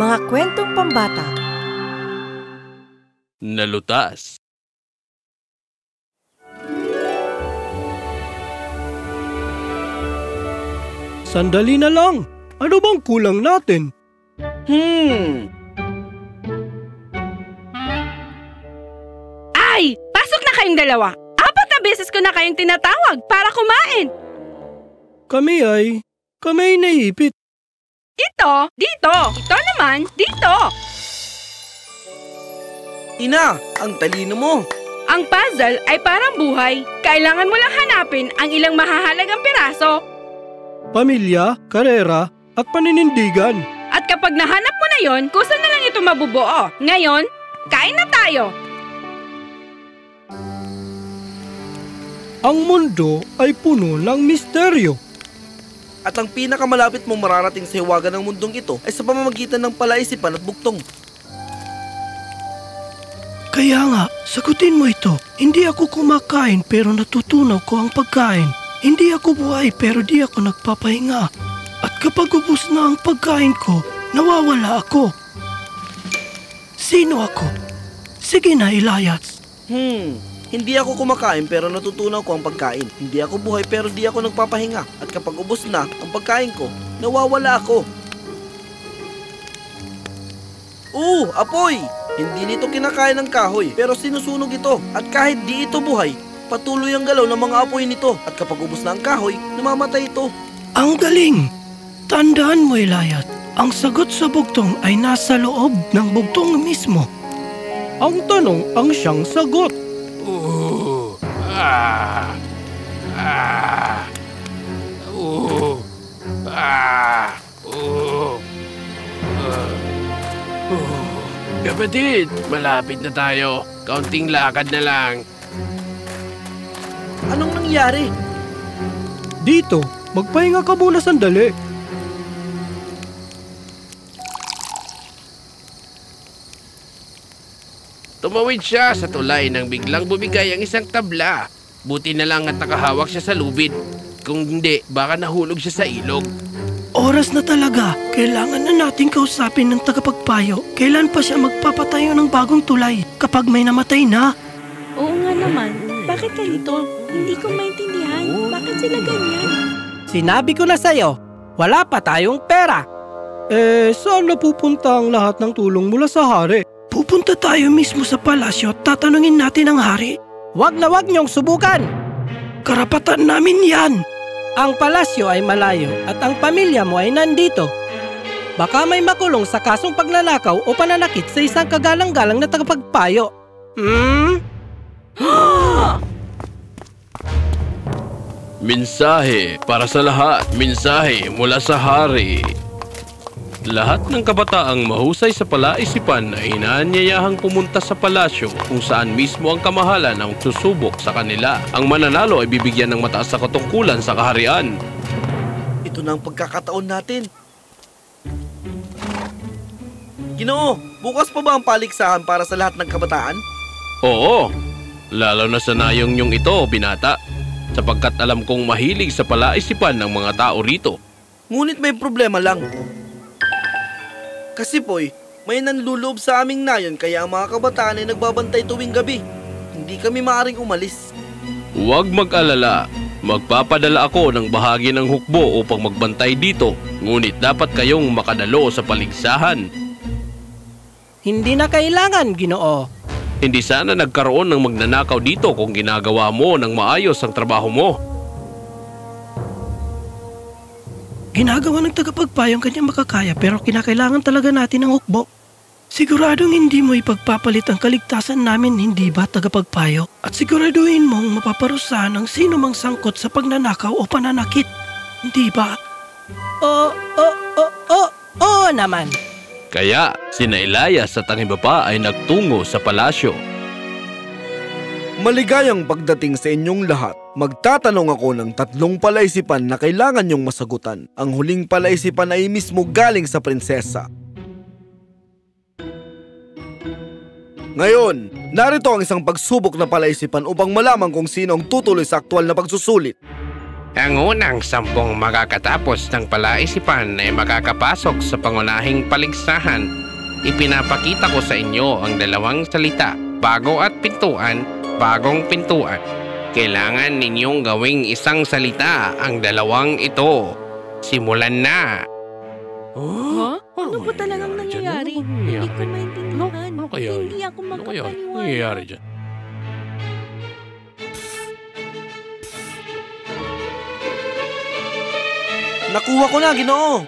Mga kwentong pambata. Nalutas. Sandali na lang. Ano bang kulang natin? Ay! Pasok na kayong dalawa! 4 na beses ko na kayong tinatawag para kumain! Kami ay naiipit. Ito, dito! Ito naman, dito! Ina, ang talino mo! Ang puzzle ay parang buhay. Kailangan mo lang hanapin ang ilang mahahalagang piraso. Pamilya, karera, at paninindigan. At kapag nahanap mo na yon, kusa na lang ito mabubuo. Ngayon, kain na tayo! Ang mundo ay puno ng misteryo. At ang pinakamalapit mong mararating sa hiwaga ng mundong ito ay sa pamamagitan ng palaisipan at buktong. Kaya nga, sagutin mo ito. Hindi ako kumakain pero natutunaw ko ang pagkain. Hindi ako buhay pero di ako nagpapahinga. At kapag ubos na ang pagkain ko, nawawala ako. Sino ako? Sige na, Elias. Hindi ako kumakain pero natutunaw ko ang pagkain. Hindi ako buhay pero di ako nagpapahinga. At kapag ubos na ang pagkain ko, nawawala ako. Apoy! Hindi nito kinakain ng kahoy pero sinusunog ito. At kahit di ito buhay, patuloy ang galaw ng mga apoy nito. At kapag ubos na ang kahoy, namamatay ito. Ang galing! Tandaan mo, Elias, ang sagot sa bugtong ay nasa loob ng bugtong mismo. Ang tanong ang siyang sagot. Kapatid, malapit na tayo. Kaunting lakad na lang. Anong nangyari? Dito, magpahinga ka muna sandali. Tumawid siya sa tulay nang biglang bumigay ang isang tabla. Buti na lang at nakahawak siya sa lubid. Kung hindi, baka nahulog siya sa ilog. Oras na talaga. Kailangan na nating kausapin ng tagapagpayo. Kailan pa siya magpapatayo ng bagong tulay kapag may namatay na? Oo nga naman. Bakit ganito? Hindi ko maintindihan. Bakit sila ganyan? Sinabi ko na sa'yo, wala pa tayong pera. Saan napupunta ang lahat ng tulong mula sa hari? Pupunta tayo mismo sa palasyo at tatanungin natin ang hari. Wag na wag niyong subukan. Karapatan namin yan. Ang palasyo ay malayo at ang pamilya mo ay nandito. Baka may makulong sa kasong pagnanakaw o pananakit sa isang kagalang-galang na tagapagpayo. Mensahe para sa lahat. Mensahe mula sa hari. Lahat ng kabataang mahusay sa palaisipan ay inaanyayahang pumunta sa palasyo kung saan mismo ang kamahalan ang susubok sa kanila. Ang mananalo ay bibigyan ng mataas na katungkulan sa kaharian. Ito na ang pagkakataon natin. Ginoo, bukas pa ba ang paligsahan para sa lahat ng kabataan? Oo, lalo na sa nayong nyong ito, binata. Sapagkat alam kong mahilig sa palaisipan ng mga tao rito. Ngunit may problema lang. Kasi po'y, may nanluloob sa aming nayon kaya ang mga kabataan ay nagbabantay tuwing gabi. Hindi kami maaring umalis. Huwag mag-alala. Magpapadala ako ng bahagi ng hukbo upang magbantay dito. Ngunit dapat kayong makadalo sa paligsahan. Hindi na kailangan, Ginoo. Hindi sana nagkaroon ng magnanakaw dito kung ginagawa mo ng maayos ang trabaho mo. Ginagawa ng tagapagpayo ang kanyang makakaya pero kinakailangan talaga natin ng hukbo. Siguradong hindi mo ipagpapalit ang kaligtasan namin, hindi ba, tagapagpayo? At siguraduhin mong mapaparusahan ang sino mang sangkot sa pagnanakaw o pananakit, hindi ba? Oo naman. Kaya, sina Elias at ang iba pa ay nagtungo sa palasyo. Maligayang pagdating sa inyong lahat. Magtatanong ako ng 3 palaisipan na kailangan nyong masagutan. Ang huling palaisipan ay mismo galing sa prinsesa. Ngayon, narito ang isang pagsubok na palaisipan upang malaman kung sino ang tutuloy sa aktwal na pagsusulit. Ang unang 10 makakatapos ng palaisipan ay makakapasok sa pangunahing paligsahan. Ipinapakita ko sa inyo ang 2 salita, bago at pintuan, bagong pintuan. Kailangan ninyong gawing isang salita ang 2 ito. Simulan na! Ha? Ano ba talagang nangyayari? Hindi ko maintindihan. Ano kaya yun? Hindi ako Ano kaya makapaniwala. nangyayari dyan? Nakuha ko na, Ginoo!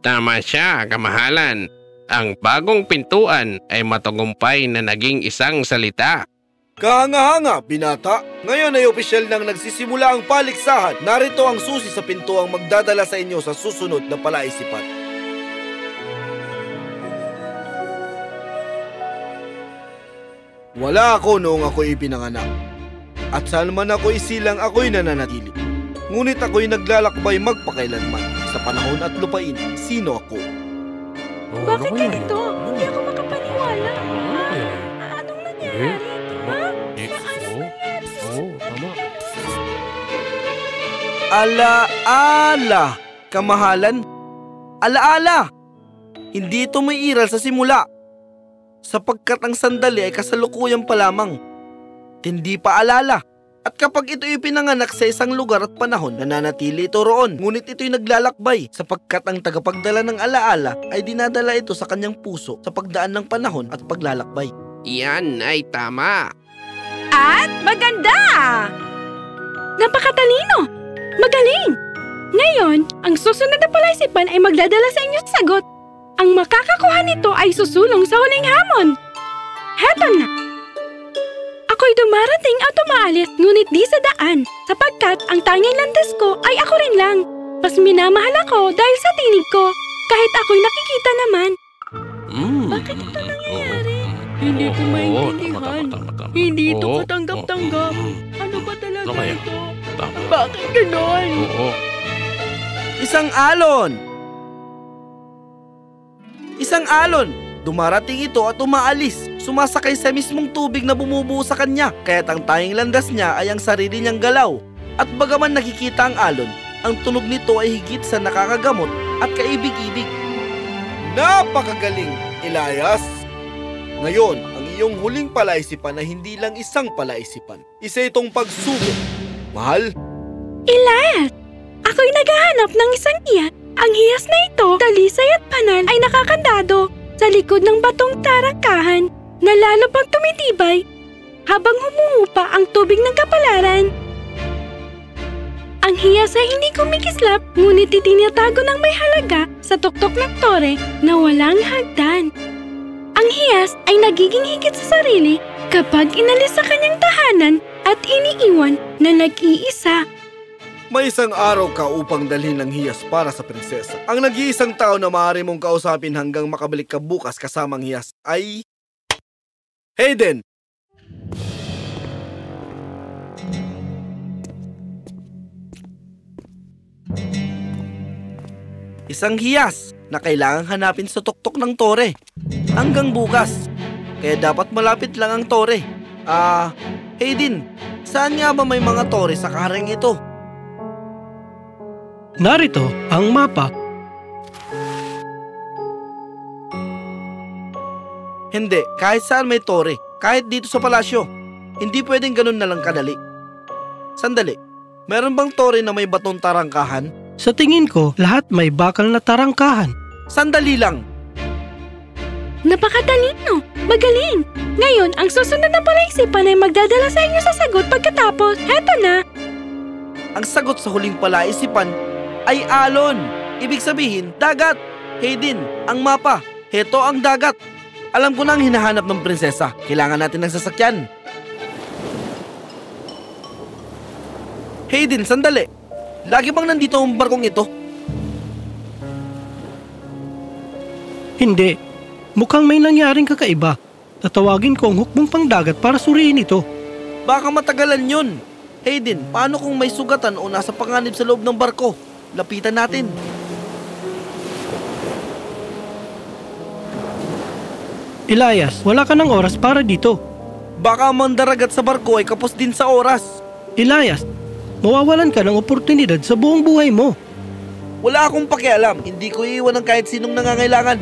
Tama siya, kamahalan. Ang bagong pintuan ay matagumpay na naging isang salita. Kahanga-hanga, binata! Ngayon ay opisyal nang nagsisimula ang paligsahan. Narito ang susi sa pintuang magdadala sa inyo sa susunod na palaisipan. Wala ako noong ako'y ipinanganak. At saan man ako'y isilang ako'y nananatili. Ngunit ako'y naglalakbay magpakailanman. Sa panahon at lupain, sino ako? Bakit ganito? Hindi ako makapaniwala. Anong nangyayari? Tama. Alaala, kamahalan. Alaala! Hindi ito may iral sa simula. Sapagkat ang sandali ay kasalukuyan pa lamang. Hindi pa alala. At kapag ito'y pinanganak sa isang lugar at panahon, nananatili ito roon. Ngunit ito'y naglalakbay sapagkat ang tagapagdala ng alaala ay dinadala ito sa kanyang puso sa pagdaan ng panahon at paglalakbay. Iyan ay tama. At maganda! Napakatalino! Magaling! Ngayon, ang susunod na palaisipan ay magdadala sa inyo sa sagot. Ang makakakuha nito ay susulong sa huling hamon. Heto na! Ako'y dumarating at umaalis ngunit di sa daan sapagkat ang tanging landas ko ay ako rin lang. Mas minamahal ako dahil sa tinig ko kahit ako'y nakikita naman. Bakit ito nangyayari? Hindi ko maintindihan. Hindi ito katanggap-tanggap. Ano ba talaga Ano kaya? ito? Tama. Bakit ganon? Oo. Isang alon! Isang alon! Dumarating ito at umaalis. Sumasakay sa mismong tubig na bumubuo sa kanya. Kaya't ang tanging landas niya ay ang sarili niyang galaw. At bagaman nakikita ang alon, ang tunog nito ay higit sa nakakagamot at kaibig-ibig. Napakagaling, Elias! Ngayon, ang iyong huling palaisipan ay hindi lang isang palaisipan. Isa itong pagsubok. Mahal? Elias! Ako'y naghahanap ng isang hiyas. Ang hiyas na ito, dalisay at panal ay nakakandado sa likod ng batong tarangkahan na lalo pang tumitibay habang humuhupa ang tubig ng kapalaran. Ang hiyas ay hindi kumikislap ngunit itinatago ng may halaga sa tuktok ng tore na walang hagdan. Ang hiyas ay nagiging higit sa sarili kapag inalis sa kanyang tahanan at iniiwan na nag-iisa. May isang araw ka upang dalhin ng hiyas para sa prinsesa. Ang nag-iisang tao na maaari mong kausapin hanggang makabalik ka bukas kasamang hiyas ay... Hayden! Isang hiyas na kailangang hanapin sa tuktok ng tore. Hanggang bukas. Kaya dapat malapit lang ang tore. Hayden, saan nga ba may mga tore sa kareng ito? Narito ang mapa. Hindi, kahit saan may tore. Kahit dito sa palasyo. Hindi pwedeng ganun na lang kadali. Sandali, meron bang tore na may batong tarangkahan? Sa tingin ko, lahat may bakal na tarangkahan. Sandali lang. Napakatalino! Magaling! Ngayon, ang susunod na palaisipan ay magdadala sa inyo sa sagot pagkatapos. Heto na! Ang sagot sa huling palaisipan ay alon. Ibig sabihin, dagat. Hayden, ang mapa. Heto ang dagat. Alam ko na ang hinahanap ng prinsesa. Kailangan natin ng sasakyan. Hayden, sandali. Lagi bang nandito ang barkong ito? Hindi. Mukhang may nangyaring kakaiba. Tatawagin ko ang hukbong pangdagat para suriin ito. Baka matagalan yun. Hayden, paano kung may sugatan o nasa panganib sa loob ng barko? Lapitan natin. Elias, wala ka ng oras para dito. Baka ang mandaragat sa barko ay kapos din sa oras. Elias, mawawalan ka ng oportunidad sa buong buhay mo. Wala akong pakialam. Hindi ko iiwan ng kahit sinong nangangailangan.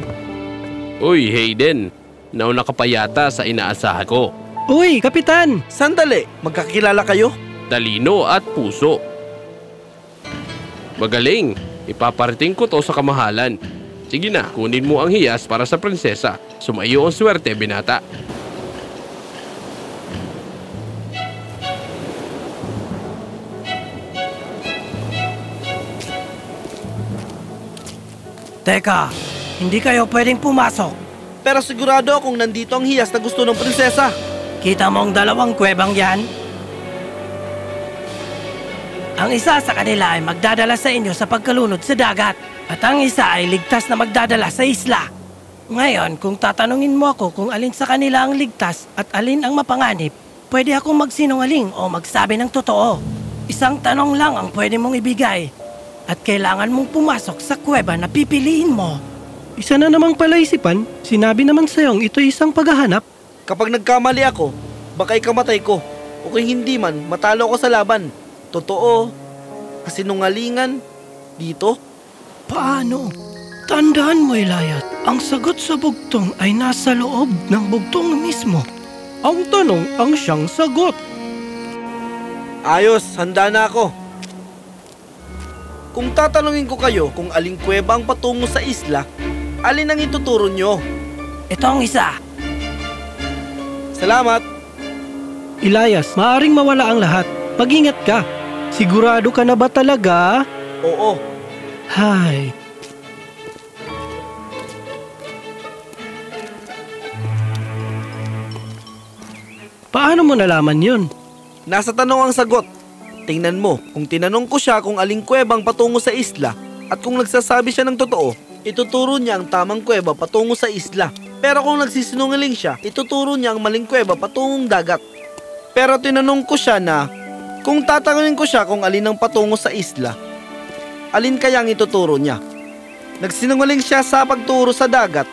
Uy, Hayden. Nauna ka pa yata sa inaasahan ko. Uy, Kapitan! Sandali, magkakilala kayo? Talino at puso. Magaling. Ipaparating ko to sa kamahalan. Sige na, kunin mo ang hiyas para sa prinsesa. Sumaiyo ang swerte, binata. Teka, hindi kayo pwedeng pumasok. Pero sigurado akong nandito ang hiyas na gusto ng prinsesa. Kita mo ang dalawang kuwebang yan? Ang isa sa kanila ay magdadala sa inyo sa pagkalunod sa dagat. At ang isa ay ligtas na magdadala sa isla. Ngayon, kung tatanungin mo ako kung alin sa kanila ang ligtas at alin ang mapanganib, pwede akong magsinungaling o magsabi ng totoo. Isang tanong lang ang pwede mong ibigay. At kailangan mong pumasok sa kuweba na pipiliin mo. Isa na namang palaisipan, sinabi naman sa'yong ito'y isang paghahanap. Kapag nagkamali ako, baka ikamatay ko. O kung hindi man, matalo ako sa laban. Totoo, kasinungalingan, dito. Paano? Tandaan mo, Elias, ang sagot sa bugtong ay nasa loob ng bugtong mismo. Ang tanong ang siyang sagot. Ayos, handa na ako. Kung tatanungin ko kayo kung aling kuweba ang patungo sa isla, alin ang ituturo nyo? Ito ang isa. Salamat. Elias, maaring mawala ang lahat. Mag-ingat ka. Sigurado ka na ba talaga? Oo. Hay. Paano mo nalaman yun? Nasa tanong ang sagot. Tingnan mo, kung tinanong ko siya kung aling kuwebang patungo sa isla at kung nagsasabi siya ng totoo, ituturo niya ang tamang kuweba patungo sa isla. Pero kung nagsisinungaling siya, ituturo niya ang maling kuweba patungong dagat. Pero tinanong ko siya na, kung tatanungin ko siya kung alin ang patungo sa isla, alin kaya ang ituturo niya? Nagsinungaling siya sa pagturo sa dagat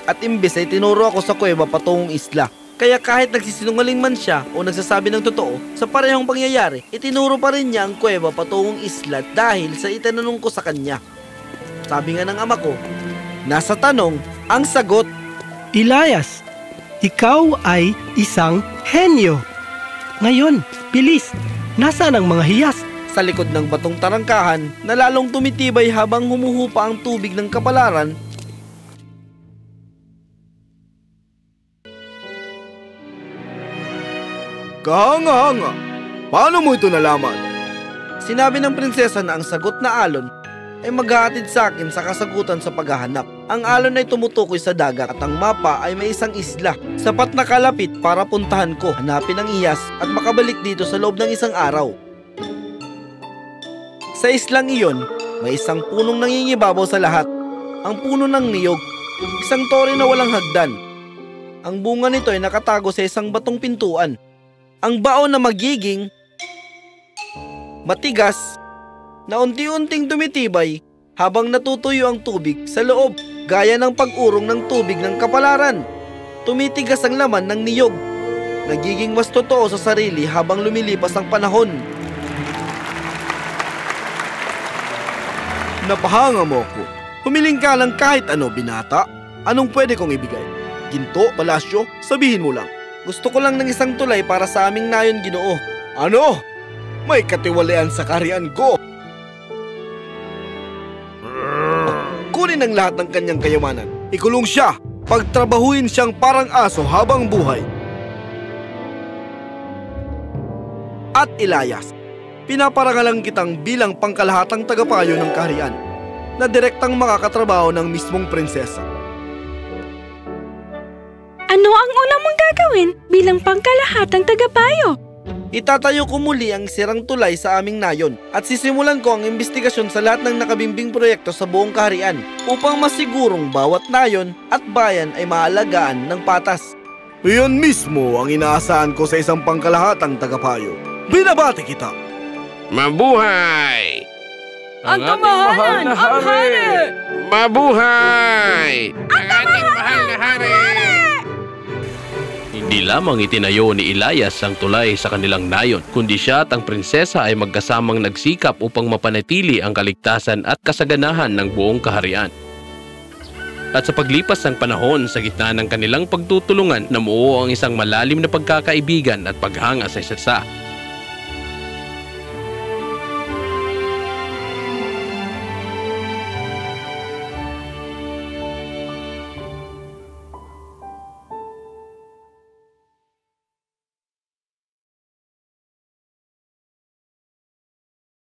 at imbes ay tinuro ako sa kuweba patungong isla. Kaya kahit nagsisinungaling man siya o nagsasabi ng totoo, sa parehong pangyayari, itinuro pa rin niya ang kuweba patungong isla dahil sa itinanong ko sa kanya. Sabi nga ng ama ko, nasa tanong ang sagot. Elias, ikaw ay isang henyo. Ngayon, bilis, nasaan ang mga hiyas? Sa likod ng batong tarangkahan na lalong tumitibay habang humuhupa ang tubig ng kapalaran, kahanga-hanga, paano mo ito nalaman? Sinabi ng prinsesa na ang sagot na alon ay maghahatid sa akin sa kasagutan sa paghahanap. Ang alon ay tumutukoy sa dagat at ang mapa ay may isang isla. Sapat na kalapit para puntahan ko, hanapin ang iyas at makabalik dito sa loob ng isang araw. Sa islang iyon, may isang punong nangingibabaw sa lahat. Ang puno ng niyog, isang tore na walang hagdan. Ang bunga nito ay nakatago sa isang batong pintuan. Ang baon na magiging matigas na unti-unting dumitibay habang natutuyo ang tubig sa loob gaya ng pag-urong ng tubig ng kapalaran. Tumitigas ang laman ng niyog, nagiging mas totoo sa sarili habang lumilipas ang panahon. Napahanga mo ako. Humiling ka lang kahit ano, binata. Anong pwede kong ibigay? Ginto, palasyo? Sabihin mo lang. Gusto ko lang ng isang tulay para sa aming nayon, Ginoo. Ano? May katiwalian sa kaharian ko. Kunin ang lahat ng kanyang kayamanan. Ikulong siya. Pagtrabahuin siyang parang aso habang buhay. At Elias, pinaparangalan kitang bilang pangkalahatang tagapayo ng kaharian na direktang makakatrabaho ng mismong prinsesa. Ano ang unang mong gagawin bilang pangkalahatang tagapayo? Itatayo ko muli ang sirang tulay sa aming nayon at sisimulan ko ang imbestigasyon sa lahat ng nakabimbing proyekto sa buong kaharian upang masigurong bawat nayon at bayan ay maalagaan ng patas. Iyon mismo ang inaasahan ko sa isang pangkalahatang tagapayo. Binabati kita! Mabuhay! Ang kamahalan! Ang hari! Mabuhay! Ang ating mahal na hari! Di lamang itinayo ni Elias ang tulay sa kanilang nayon, kundi siya at ang prinsesa ay magkasamang nagsikap upang mapanatili ang kaligtasan at kasaganahan ng buong kaharian. At sa paglipas ng panahon, sa gitna ng kanilang pagtutulungan, namuo ang isang malalim na pagkakaibigan at paghanga sa isa't isa.